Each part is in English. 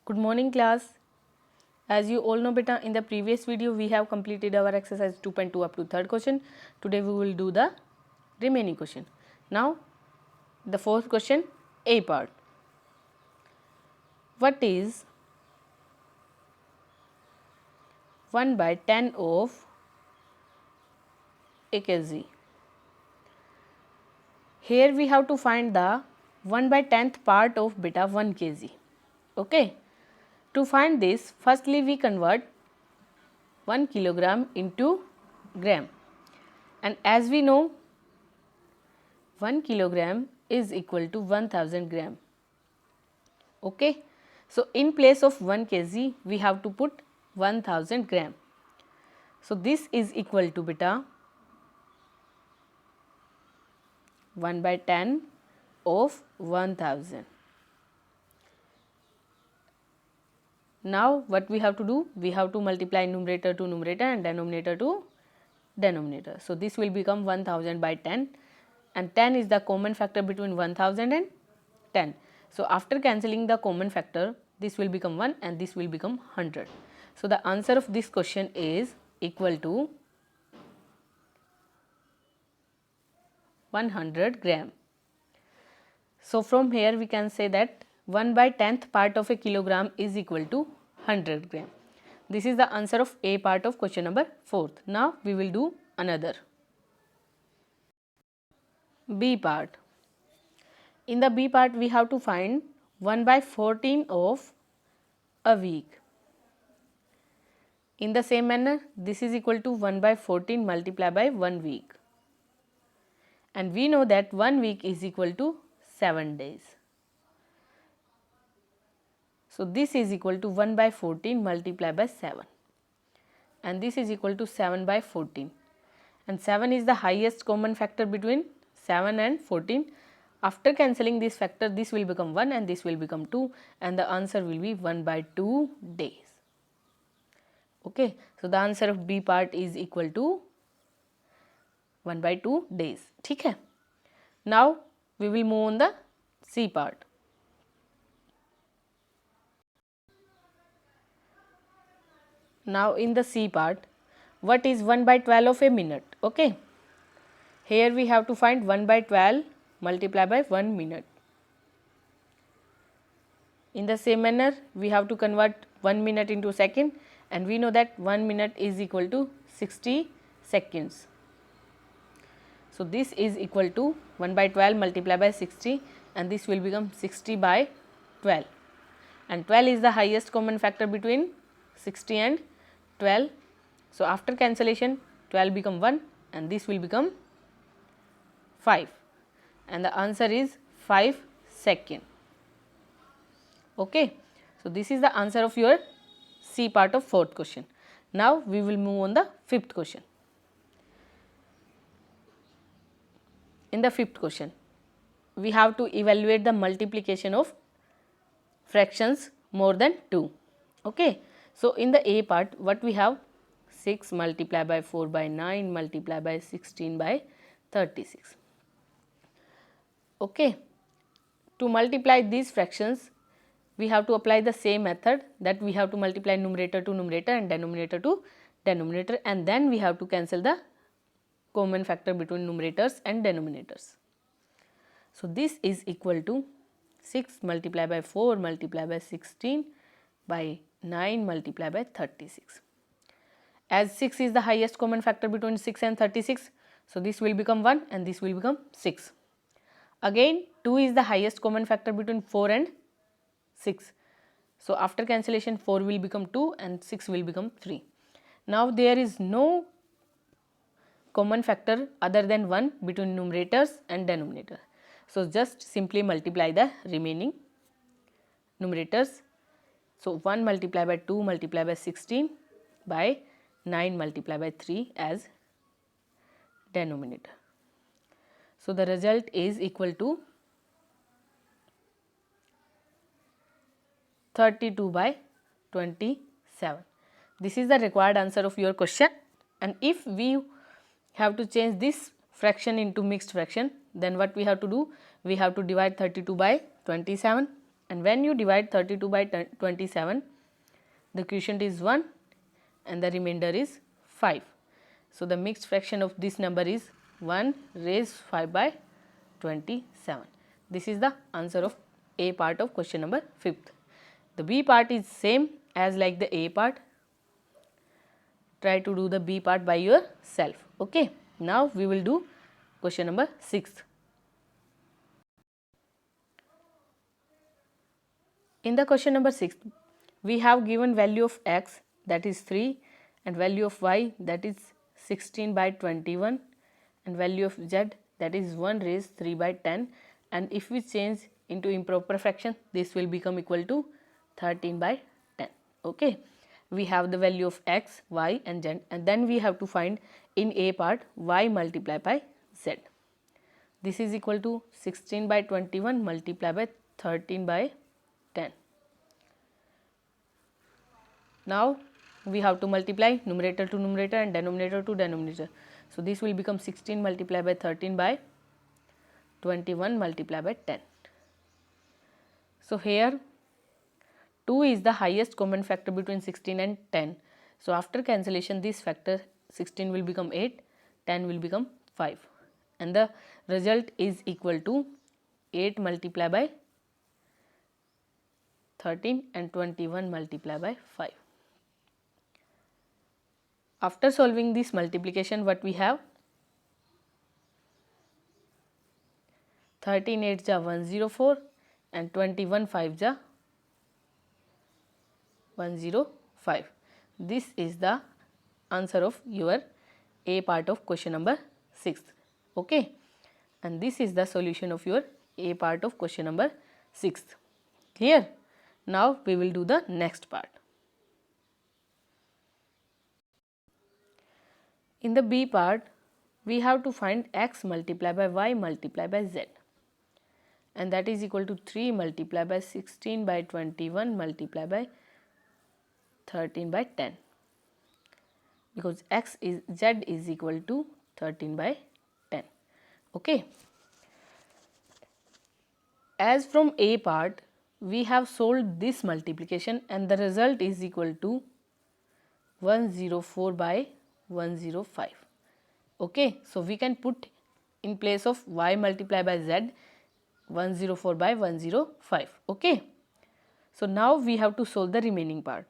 Good morning class. As you all know beta, in the previous video we have completed our exercise 2.2 up to third question. Today we will do the remaining question. Now the fourth question, A part. What is 1 by 10 of a kg? Here we have to find the 1 by 10th part of beta 1 kg. Okay. To find this, firstly we convert 1 kilogram into gram, and as we know 1 kilogram is equal to 1000 gram. Okay. So in place of 1 kg we have to put 1000 gram. So this is equal to beta 1 by 10 of 1000. Now what we have to do? We have to multiply numerator to numerator and denominator to denominator. So this will become 1000 by 10, and 10 is the common factor between 1000 and 10. So after cancelling the common factor, this will become 1 and this will become 100. So the answer of this question is equal to 100 gram. So from here we can say that 1 by 10th part of a kilogram is equal to 100 gram. This is the answer of A part of question number 4. Now we will do another. B part. In the B part we have to find 1 by 14 of a week. In the same manner, this is equal to 1 by 14 multiplied by 1 week. And we know that 1 week is equal to 7 days. So this is equal to 1 by 14 multiplied by 7, and this is equal to 7 by 14, and 7 is the highest common factor between 7 and 14. After cancelling this factor, this will become 1 and this will become 2, and the answer will be 1 by 2 days. Okay, so the answer of B part is equal to 1 by 2 days. ठीक है. Now we will move on the C part. Now in the C part, what is 1 by 12 of a minute? Okay. Here we have to find 1 by 12 multiplied by 1 minute. In the same manner, we have to convert 1 minute into second, and we know that 1 minute is equal to 60 seconds. So this is equal to 1 by 12 multiplied by 60, and this will become 60 by 12, and 12 is the highest common factor between 60 and 12. So after cancellation, 12 become 1 and this will become 5, and the answer is 5 second. Okay. So this is the answer of your C part of fourth question. Now we will move on the fifth question. In the fifth question, we have to evaluate the multiplication of fractions more than 2. Okay. So in the A part, what we have? 6 multiplied by 4 by 9 multiplied by 16 by 36. Okay. To multiply these fractions, we have to apply the same method, that we have to multiply numerator to numerator and denominator to denominator, and then we have to cancel the common factor between numerators and denominators. So this is equal to 6 multiplied by 4 multiplied by 16 by 9 multiplied by 36. As 6 is the highest common factor between 6 and 36, so this will become 1 and this will become 6. Again 2 is the highest common factor between 4 and 6. So after cancellation, 4 will become 2 and 6 will become 3. Now there is no common factor other than 1 between numerators and denominator. So just simply multiply the remaining numerators. So 1 multiplied by 2 multiplied by 16 by 9 multiplied by 3 as denominator. So the result is equal to 32 by 27. This is the required answer of your question, and if we have to change this fraction into mixed fraction, then what we have to do? We have to divide 32 by 27 and when you divide 32 by 27, the quotient is 1 and the remainder is 5. So, the mixed fraction of this number is 1 raised 5 by 27. This is the answer of A part of question number 5th. The B part is same as like the A part. Try to do the B part by yourself. Okay. Now, we will do question number 6th. In the question number 6, we have given value of x, that is 3, and value of y, that is 16 by 21, and value of z, that is 1 raised 3 by 10, and if we change into improper fraction, this will become equal to 13 by 10. Okay. We have the value of x, y and z, and then we have to find in A part y multiplied by z. This is equal to 16 by 21 multiplied by 13 by 10. Now, we have to multiply numerator to numerator and denominator to denominator. So, this will become 16 multiplied by 13 by 21 multiplied by 10. So, here 2 is the highest common factor between 16 and 10. So, after cancellation, this factor 16 will become 8, 10 will become 5, and the result is equal to 8 multiplied by 13 and 21 multiplied by 5. After solving this multiplication, what we have? 13 8 ja 104 and 21 5 ja 105. This is the answer of your A part of question number 6. Okay. And this is the solution of your A part of question number 6. Clear? Now, we will do the next part. In the B part, we have to find x multiplied by y multiplied by z, and that is equal to 3 multiplied by 16 by 21 multiplied by 13 by 10, because z is equal to 13 by 10. Okay. As from A part, we have solved this multiplication and the result is equal to 104 by 105. Okay. So, we can put in place of y multiplied by z 104 by 105. Okay. So, now we have to solve the remaining part.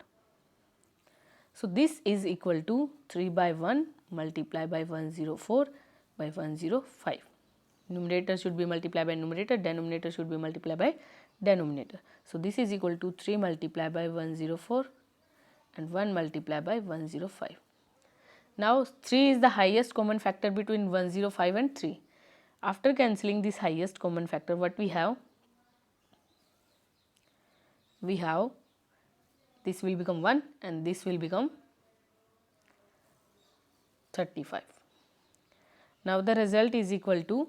So, this is equal to 3 by 1 multiplied by 104 by 105. Numerator should be multiplied by numerator, denominator should be multiplied by denominator. So, this is equal to 3 multiplied by 104 and 1 multiplied by 105. Now, 3 is the highest common factor between 105 and 3. After cancelling this highest common factor, what we have? We have this will become 1 and this will become 35. Now, the result is equal to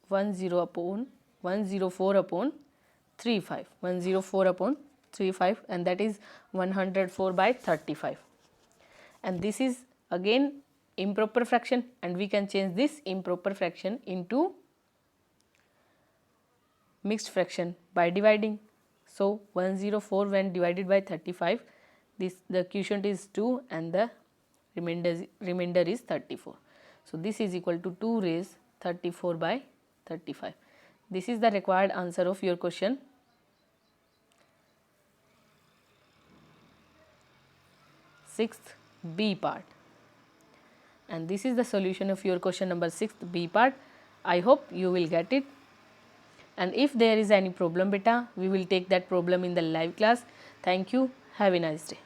104 upon 35, 104 upon 35, and that is 104 by 35. And this is again improper fraction, and we can change this improper fraction into mixed fraction by dividing. So, 104 when divided by 35, the quotient is 2 and the remainder is 34. So, this is equal to 2 raised 34 by 35. This is the required answer of your question. Sixth B part, and this is the solution of your question number 6th B part. I hope you will get it, and if there is any problem beta, we will take that problem in the live class. Thank you. Have a nice day.